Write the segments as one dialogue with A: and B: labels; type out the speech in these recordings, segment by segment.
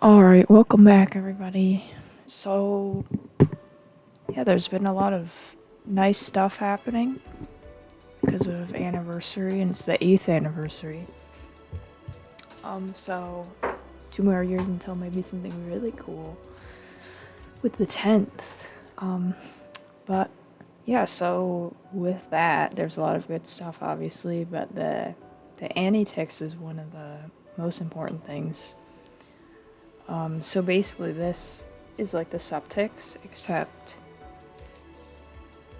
A: Alright, welcome back everybody. So, yeah, there's been a lot of nice stuff happening because of anniversary, and it's the 8th anniversary. So 2 more years until maybe something really cool with the 10th. But yeah, so with that, there's a lot of good stuff obviously, but the anti-ticks is one of the most important things. So basically this is like the subtext, except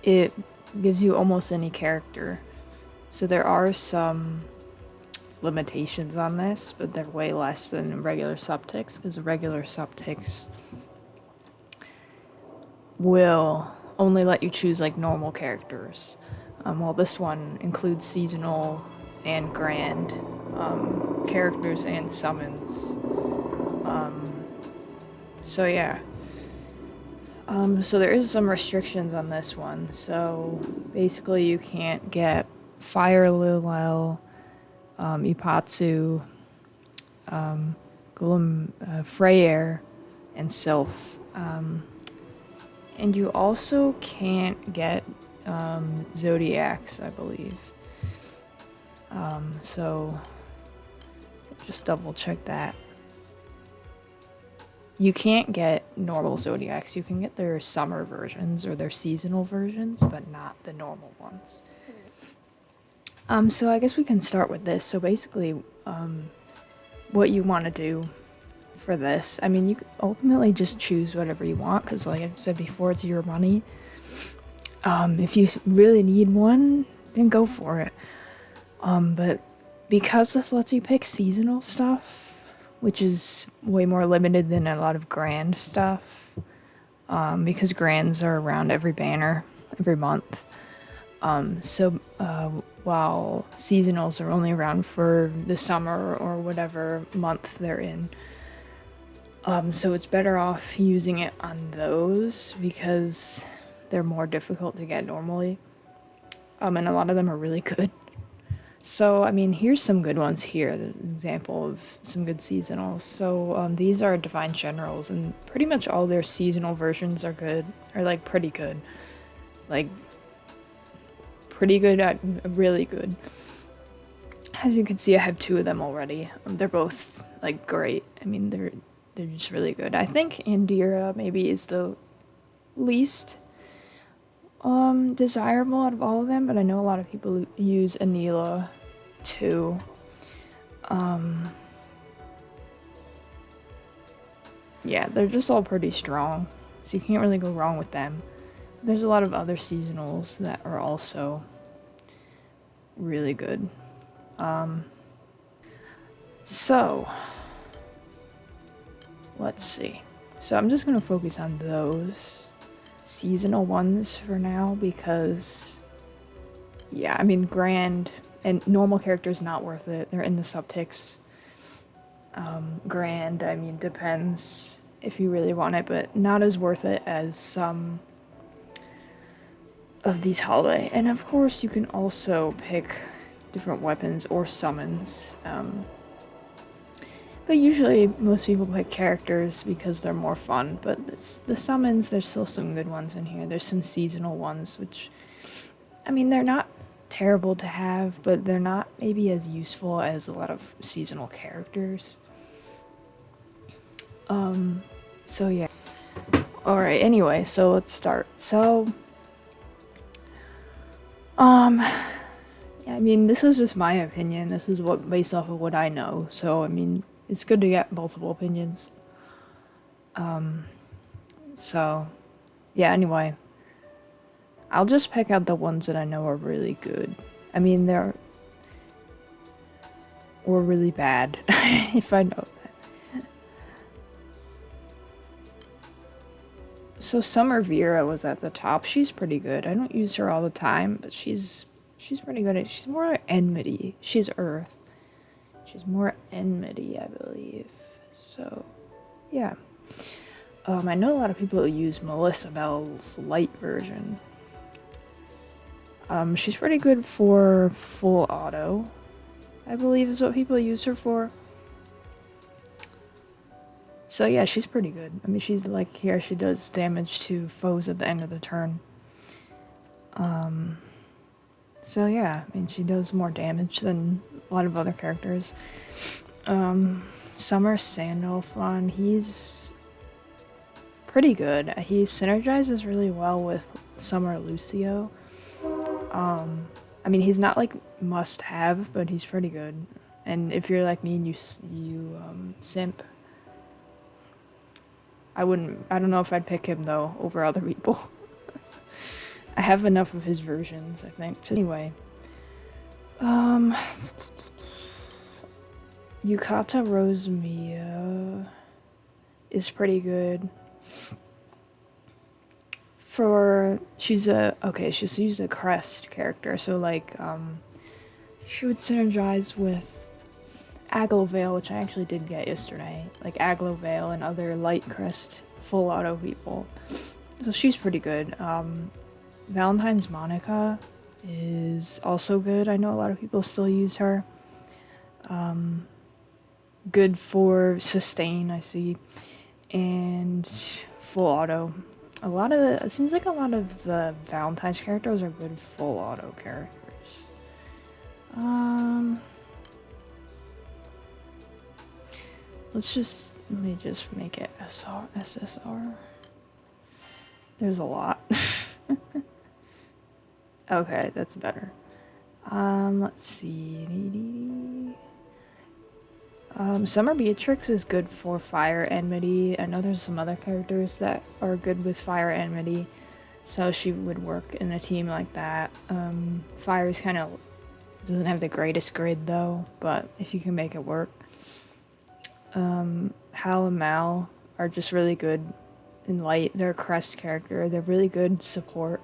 A: it gives you almost any character. So there are some limitations on this, but they're way less than regular subtext, because regular subtext will only let you choose like normal characters, while this one includes seasonal and grand characters and summons. So yeah. So there is some restrictions on this one. So basically you can't get Fire Lilel, Ipatsu, Freyr, and Sylph. And you also can't get Zodiacs, I believe. So just double check that. You can't get normal Zodiacs. You can get their summer versions or their seasonal versions, but not the normal ones. So I guess we can start with this. So basically, what you want to do for this, I mean, you can ultimately just choose whatever you want, because like I said before, it's your money. If you really need one, then go for it. But because this lets you pick seasonal stuff, which is way more limited than a lot of grand stuff, because grands are around every banner, every month. While seasonals are only around for the summer or whatever month they're in. So it's better off using it on those because they're more difficult to get normally. And a lot of them are really good. So, I mean, here's some good ones here, the example of some good seasonals. So, these are Divine Generals, and pretty much all their seasonal versions are good, or like pretty good. Like, pretty good at really good. As you can see, I have 2 of them already. They're both, like, great. I mean, they're just really good. I think Indira maybe is the least desirable out of all of them, but I know a lot of people use Anila too. Yeah, they're just all pretty strong, so you can't really go wrong with them. There's a lot of other seasonals that are also really good. So let's see. So I'm just gonna focus on those seasonal ones for now because, yeah, I mean, grand and normal characters not worth it. They're in the subticks. Grand, I mean, depends if you really want it, but not as worth it as some of these holiday. And of course, you can also pick different weapons or summons. But usually most people pick characters because they're more fun, but the summons, there's still some good ones in here. There's some seasonal ones, which, I mean, they're not terrible to have, but they're not maybe as useful as a lot of seasonal characters. So yeah. Alright, anyway, so let's start. So, yeah, I mean, this is just my opinion. This is what based off of what I know. So, I mean, it's good to get multiple opinions. So, yeah, anyway. I'll just pick out the ones that I know are really good. I mean, or really bad, if I know that. So Summer Vera was at the top. She's pretty good. I don't use her all the time, but she's pretty good. She's more enmity. She's Earth. She's more enmity, I believe. So, yeah. I know a lot of people use Melissa Bell's light version. She's pretty good for full auto, I believe is what people use her for. So yeah, she's pretty good. I mean, she's like here, she does damage to foes at the end of the turn. So yeah, I mean, she does more damage than a lot of other characters. Summer Sandalphon, he's pretty good. He synergizes really well with Summer Lucio. I mean, he's not like must-have, but he's pretty good. And if you're like me and you simp, I don't know if I'd pick him though over other people. I have enough of his versions, I think. Anyway, Yukata Rosemia is pretty good. She's a crest character, so like she would synergize with Aglovale, which I actually did get yesterday, like Aglovale and other light crest full auto people. So she's pretty good. Valentine's Monica is also good. I know a lot of people still use her. Good for sustain, I see, and full auto. It seems like a lot of the Valentine's characters are good full auto characters. Let me just make it SSR. There's a lot. Okay, that's better. Let's see. Summer Beatrix is good for Fire Enmity. I know there's some other characters that are good with Fire Enmity, so she would work in a team like that. Fire is kind of doesn't have the greatest grid though, but if you can make it work. Hal and Mal are just really good in light. They're a crest character. They're really good support.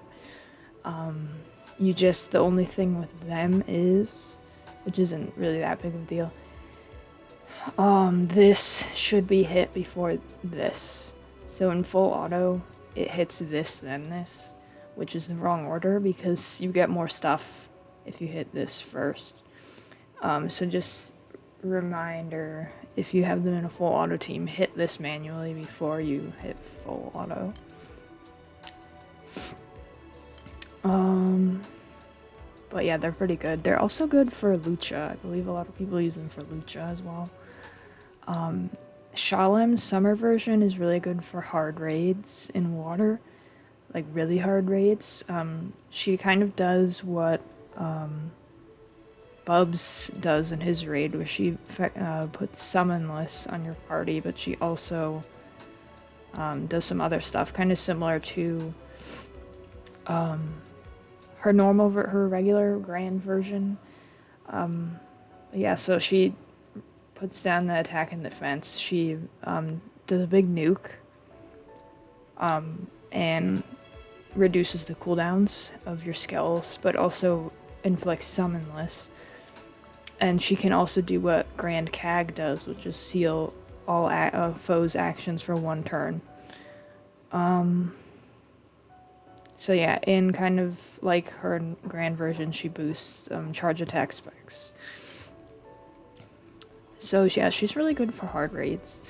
A: The only thing with them is, which isn't really that big of a deal, this should be hit before this. So in full auto, it hits this, then this, which is the wrong order because you get more stuff if you hit this first. So just reminder, if you have them in a full auto team, hit this manually before you hit full auto. But yeah, they're pretty good. They're also good for Lucha. I believe a lot of people use them for Lucha as well. Shalem's summer version is really good for hard raids in water, like really hard raids. She kind of does what Bubs does in his raid, where she puts summonless on your party, but she also does some other stuff, kind of similar to her regular grand version. Yeah, so she puts down the attack and defense. She does a big nuke and reduces the cooldowns of your skills, but also inflicts summonless. And she can also do what Grand Cag does, which is seal all foes' actions for one turn. So yeah, in kind of like her grand version, she boosts charge attack specs. So yeah, she's really good for hard raids.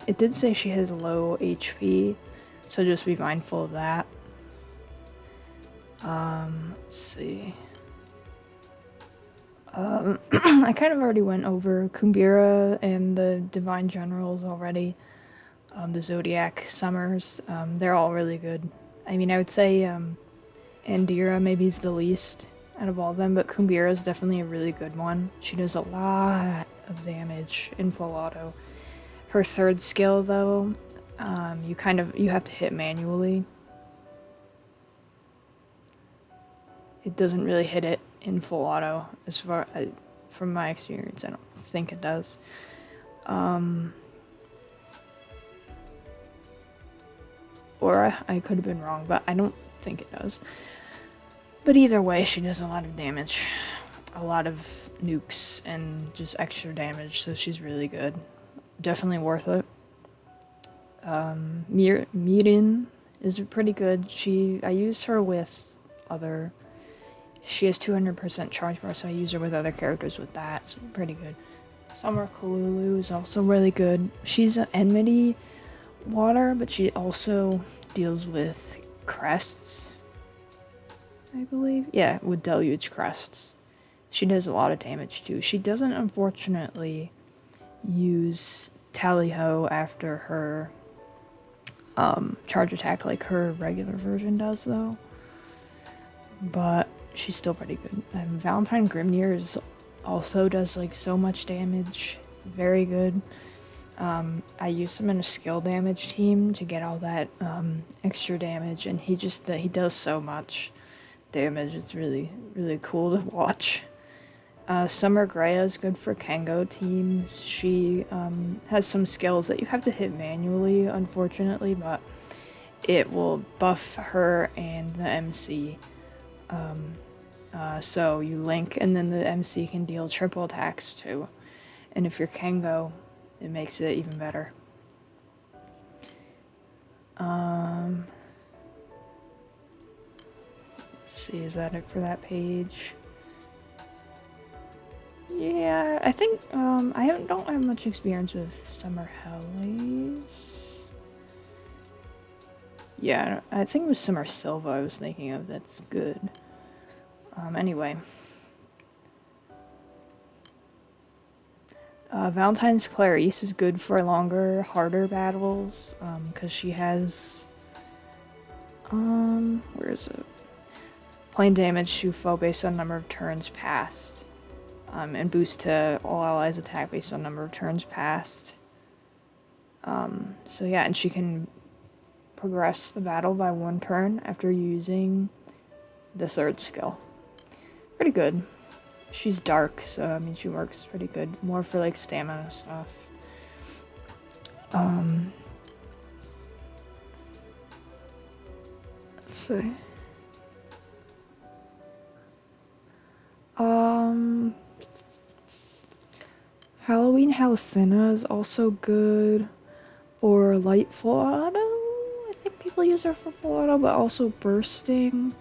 A: It did say she has low HP, so just be mindful of that. Let's see. I kind of already went over Kumbira and the Divine Generals already. The Zodiac Summers, they're all really good. I mean, I would say Andira maybe is the least out of all of them, but Kumbira is definitely a really good one. She does a lot of damage in full auto. Her third skill, though, you have to hit manually. It doesn't really hit it in full auto, as far from my experience. I don't think it does. Or I could have been wrong, but I don't think it does. But either way, she does a lot of damage. A lot of nukes and just extra damage, so she's really good. Definitely worth it. Mirin is pretty good. I use her with other... She has 200% charge bar, so I use her with other characters with that, so pretty good. Summer Kalulu is also really good. She's an enmity water, but she also deals with crests, I believe. Yeah, with deluge crests. She does a lot of damage too. She doesn't, unfortunately, use Tally-Ho after her charge attack like her regular version does, though. But she's still pretty good. And Valentine Grimnir also does like so much damage. Very good. I used him in a skill damage team to get all that extra damage, and he does so much damage. It's really, really cool to watch. Summer Greya is good for Kengo teams. She has some skills that you have to hit manually, unfortunately, but it will buff her and the MC. So you link, and then the MC can deal triple attacks too. And if you're Kengo, it makes it even better. Let's see, is that it for that page? Yeah, I think I don't have much experience with Summer Hellies. Yeah, I think it was Summer Silva I was thinking of. That's good. Anyway. Valentine's Clarice is good for longer, harder battles, because she has, where is it? Plain damage to foe based on number of turns passed, and boost to all allies attack based on number of turns passed. So yeah, and she can progress the battle by 1 turn after using the 3rd skill. Pretty good. She's dark, so I mean she works pretty good. More for like stamina stuff. Let's see. Halloween Halcina is also good for light full auto. I think people use her for full auto, but also bursting.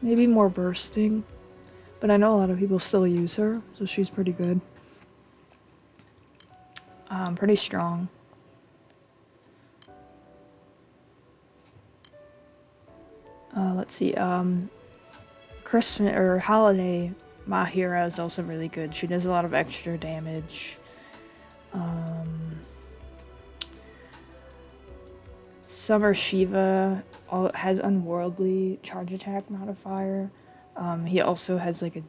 A: Maybe more bursting, but I know a lot of people still use her, so she's pretty good. Pretty strong. Let's see, Christmas or Holiday Mahira is also really good. She does a lot of extra damage. Summer Shiva has Unworldly charge attack modifier. He also has like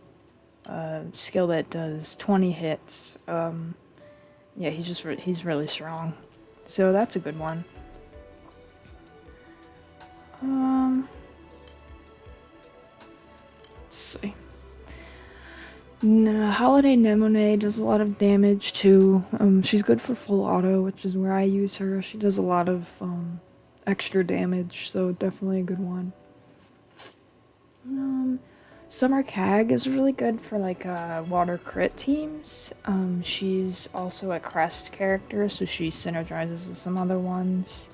A: a skill that does 20 hits. Yeah, he's really strong. So that's a good one. Let's see. Holiday Nemone does a lot of damage too. She's good for full auto, which is where I use her. She does a lot of extra damage, so definitely a good one. Summer Cag is really good for like water crit teams. She's also a crest character, so she synergizes with some other ones.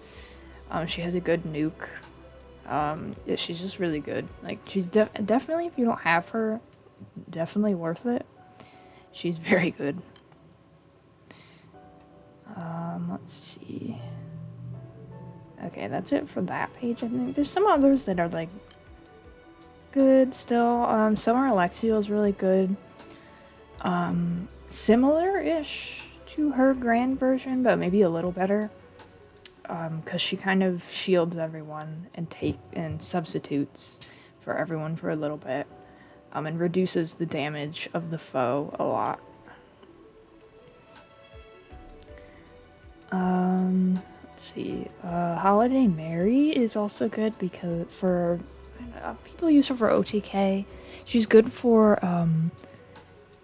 A: She has a good nuke. Yeah, she's just really good. Like she's definitely, if you don't have her, definitely worth it. She's very good. Let's see. Okay, that's it for that page, I think. There's some others that are, like, good still. Summer Alexiel is really good. Similar-ish to her grand version, but maybe a little better. Because she kind of shields everyone and substitutes for everyone for a little bit. And reduces the damage of the foe a lot. Let's see. Holiday Mary is also good because people use her for OTK. She's good for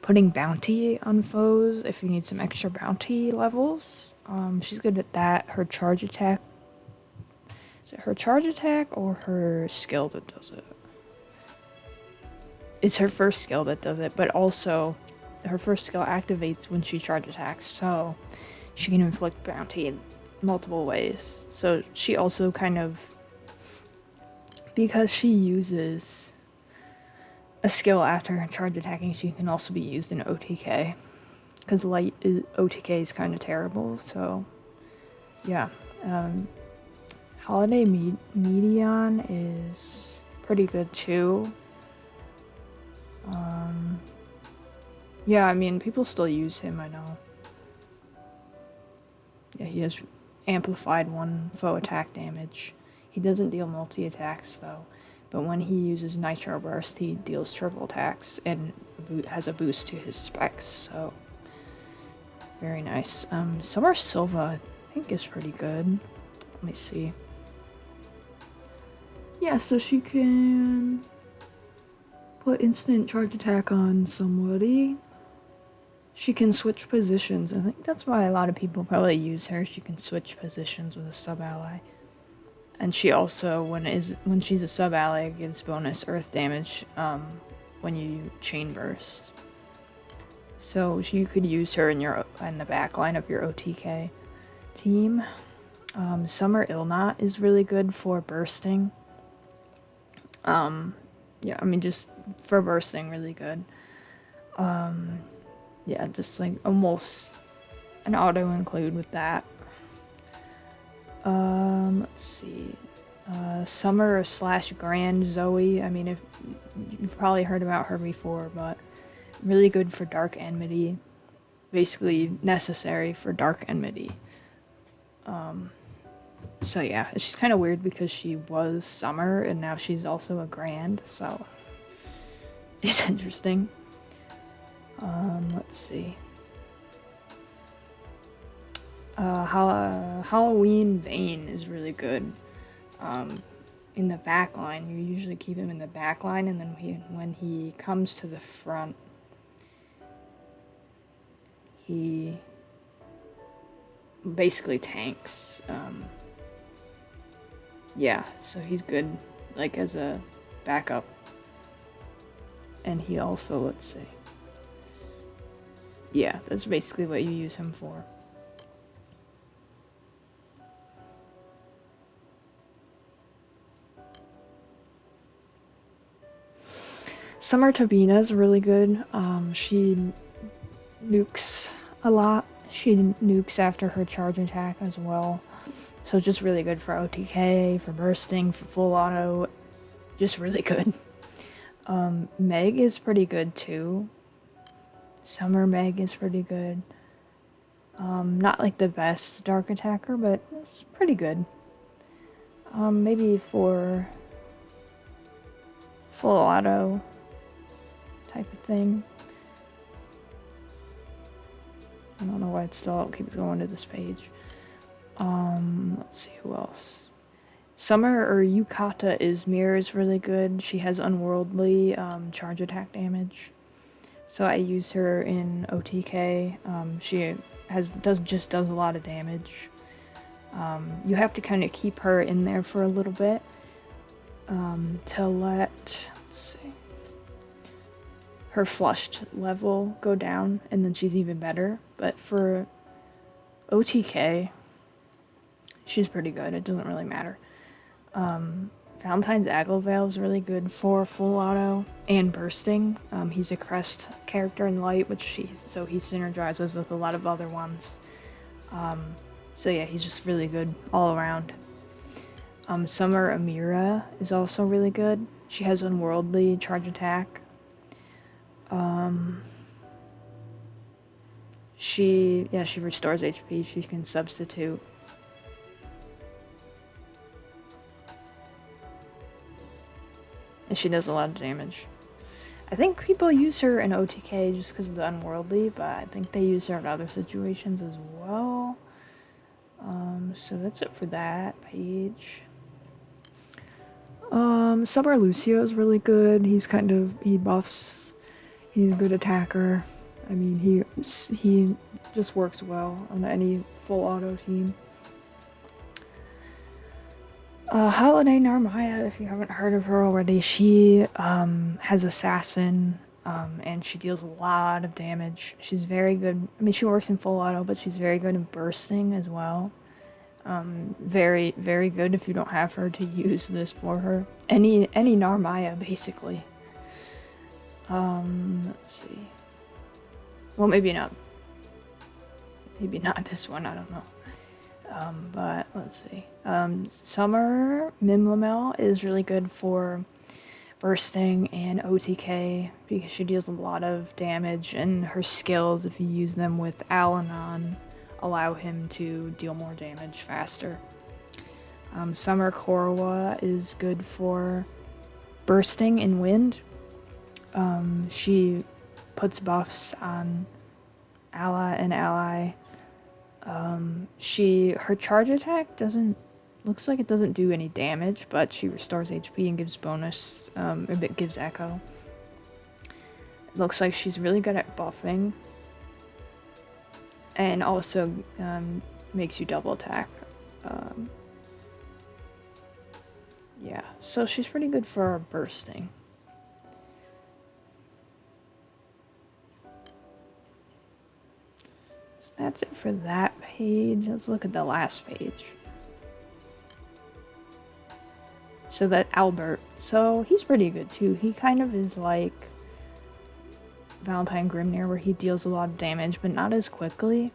A: putting bounty on foes if you need some extra bounty levels. She's good at that. Her charge attack. Is it her charge attack or her skill that does it? It's her first skill that does it, but also her first skill activates when she charge attacks, so she can inflict bounty in multiple ways. So she also kind of, because she uses a skill after charge attacking. She can also be used in OTK. Because light OTK is kind of terrible, so yeah. Holiday Medion is pretty good too. Yeah, I mean, people still use him, I know. Yeah, he has amplified 1 foe attack damage. He doesn't deal multi-attacks though, but when he uses Nitro Burst, he deals triple attacks and has a boost to his specs, so very nice. Summer Silva, I think, is pretty good. Let me see. Yeah, so she can put instant charge attack on somebody. She can switch positions. I think that's why a lot of people probably use her. She can switch positions with a sub-ally. And she also, when she's a sub-ally, gives bonus earth damage when you chain burst. So you could use her in the back line of your OTK team. Summer Ilnot is really good for bursting. Yeah, I mean, just for bursting, really good. Yeah, just like almost an auto include with that. Let's see. Summer / Grand Zoe. I mean, if you've probably heard about her before, but really good for Dark Enmity. Basically necessary for Dark Enmity. So yeah, she's kind of weird because she was Summer and now she's also a Grand, so it's interesting. Let's see. Halloween Vane is really good. In the back line, you usually keep him in the back line, and then when he comes to the front, he basically tanks. Yeah, so he's good, like, as a backup. And he also, let's see. Yeah, that's basically what you use him for. Summer Tabina is really good. She nukes a lot. She nukes after her charge attack as well. So just really good for OTK, for bursting, for full auto. Just really good. Meg is pretty good too. Summer Meg is pretty good. Not like the best dark attacker, but it's pretty good. Maybe for full auto type of thing. I don't know why it still keeps going to this page. Let's see who else. Summer or Yukata Izmir is really good. She has unworldly charge attack damage. So I use her in OTK. She does a lot of damage. You have to kind of keep her in there for a little bit to let's see, her flushed level go down, and then she's even better. But for OTK, she's pretty good. It doesn't really matter. Valentine's Agleveil is really good for full auto and bursting. He's a crest character in light, so he synergizes with a lot of other ones. So yeah, he's just really good all around. Summer Amira is also really good. She has unworldly charge attack. She restores HP. She can substitute. And she does a lot of damage. I think people use her in OTK just because of the unworldly, but I think they use her in other situations as well. So that's it for that page. Summer Lucio is really good. He buffs. He's a good attacker. I mean, he just works well on any full auto team. Holiday Narmaya, if you haven't heard of her already, she has Assassin, and she deals a lot of damage. She's very good. I mean, she works in full auto, but she's very good in bursting as well. Very, very good if you don't have her to use this for her. Any Narmaya, basically. Let's see. Well, maybe not. Maybe not this one, I don't know. But let's see. Summer Mimlamel is really good for bursting and OTK because she deals a lot of damage, and her skills, if you use them with Alanon, allow him to deal more damage faster. Summer Korwa is good for bursting and wind. She puts buffs on ally. Her charge attack looks like it doesn't do any damage, but she restores HP and gives bonus, it gives echo. It looks like she's really good at buffing, and also makes you double attack. Yeah, so she's pretty good for bursting. So that's it for that page. Let's look at the last page. So that Albert, so he's pretty good too. He kind of is like Valentine Grimnir, where he deals a lot of damage, but not as quickly,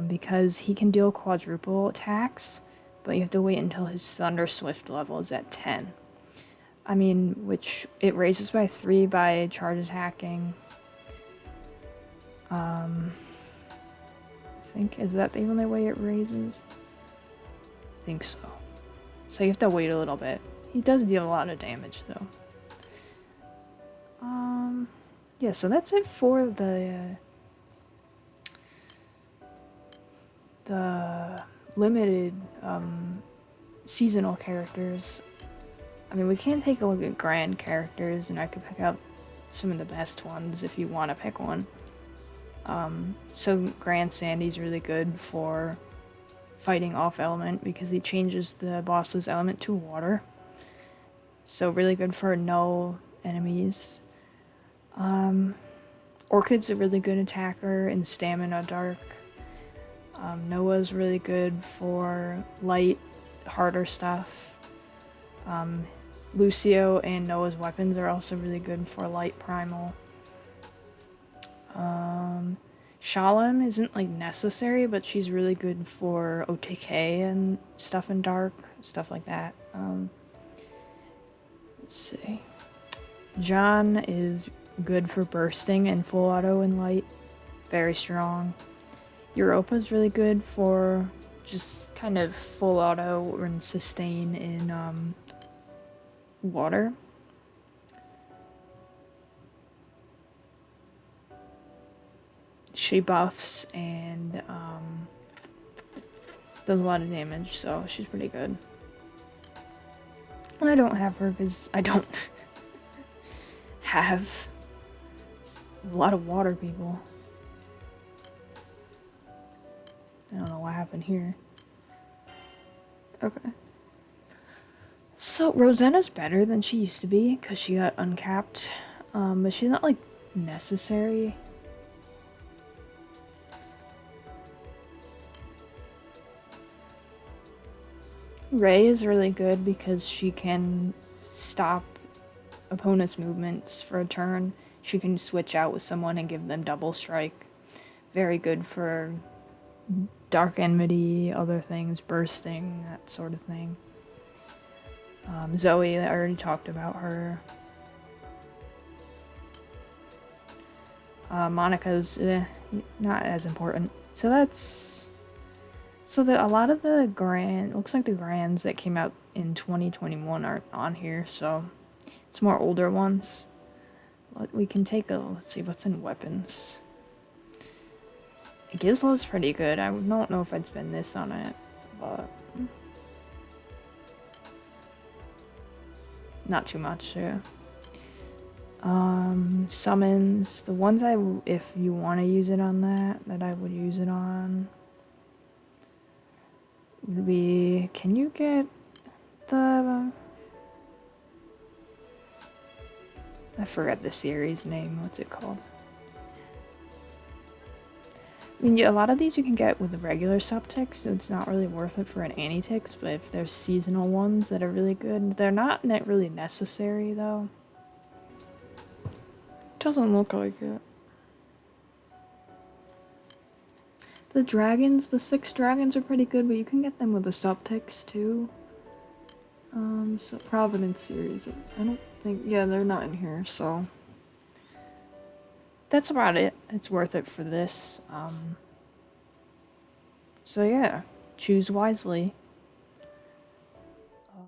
A: because he can deal quadruple attacks, but you have to wait until his Thunder Swift level is at 10. I mean, which it raises by 3 by charge attacking. I think, is that the only way it raises? I think so. So you have to wait a little bit. He does deal a lot of damage though. Yeah, so that's it for the limited seasonal characters. I mean, we can take a look at grand characters, and I could pick out some of the best ones if you want to pick one. So Grand Sandy's really good for fighting off element because he changes the boss's element to water. So really good for null enemies. Orchid's a really good attacker in Stamina Dark. Noah's really good for light, harder stuff. Lucio and Noah's weapons are also really good for light primal. Shalom isn't like necessary, but she's really good for OTK and stuff in dark, stuff like that. Let's see. John is good for bursting and full auto and light, very strong. Europa's really good for just kind of full auto and sustain in water. She buffs and does a lot of damage, so she's pretty good. And I don't have her because I don't have a lot of water people. I don't know what happened here. Okay. So Rosanna's better than she used to be because she got uncapped, but she's not like necessary. Ray is really good because she can stop opponent's movements for a turn. She can switch out with someone and give them double strike. Very good for Dark Enmity, other things, bursting, that sort of thing. Zoe, I already talked about her. Monica's not as important. So that's... So a lot of the looks like the grands that came out in 2021 aren't on here, so it's more older ones. We can take let's see what's in weapons. Gizlo's pretty good. I don't know if I'd spend this on it, but not too much, yeah. Summons, the ones if you want to use it on that I would use it on would be, can you get the, I forgot the series name, what's it called? I mean, a lot of these you can get with the regular subtext, so it's not really worth it for an anti-text, but if there's seasonal ones that are really good, they're not really necessary though. Doesn't look like it. The dragons, the 6 dragons are pretty good, but you can get them with the subtext too. So Providence series, I don't think, yeah, they're not in here, so. That's about it. It's worth it for this. So yeah, choose wisely.